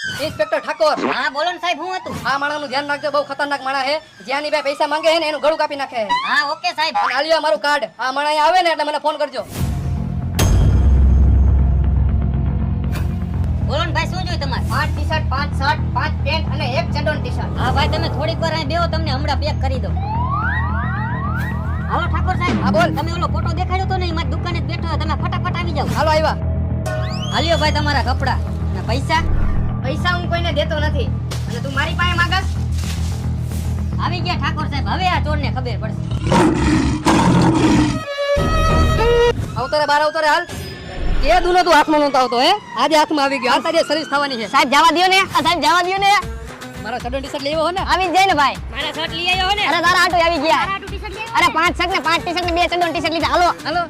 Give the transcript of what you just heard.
Inspector Thakor, હા બોલો ને સાહેબ, હું હતું? આ માણસનું ધ્યાન રાખજો, બહુ ખતરનાક માણસ છે. જ્યાંની બે પૈસા માંગે છે ને એનું ગળું કાપી નાખે છે. હા ઓકે સાહેબ. અને આલ્યો મારું કાર્ડ. આ માણસ અહીંયા આવે ને એટલે મને ફોન કરજો. બોલો ને ભાઈ, શું જોઈએ તમારે? 5 ટી-શર્ટ, 5 શર્ટ, 5 પેન્ટ અને 1 ચડ્ડોન ટી-શર્ટ. હા ભાઈ, તમે થોડીક વાર અહીં બેહો, તમને હમણાં પેક કરી દઉં. હાલો ઠાકોર સાહેબ. હા બોલ. તમે ઓલો ફોટો દેખાડ્યો તો ને, મારી દુકાને જ બેઠો, તમે ફટાફટ આવી જાઓ. હાલો આવ્યા. હાલ્યો ભાઈ તમારા કપડા અને પૈસા. પૈસા હું કોઈને દેતો નથી અને તું મારી પાસે માંગસ. આવી ગયા ઠાકોર સાહેબ, હવે આ ચોરને ખબર પડશે. આવતો બાર આવતો રે હાલ. કે દુનો તું હાથમાં નહોતો આવતો હે? આજે હાથમાં આવી ગયો. હાલ તારી સર્વિસ થવાની છે. સાહેબ જવા દયો ને, સાહેબ જવા દયો ને. મારો ચડ્ડોન ટી-શર્ટ લેવો હો ને? આવી જ જાય ને ભાઈ. મારા શર્ટ લઈ આવ્યો હો ને? અરે તારા આટો આવી ગયા. અરે 5 શર્ટ ને 5 ટી-શર્ટ ને 2 ચડ્ડોન ટી-શર્ટ લીધા. હાલો હાલો.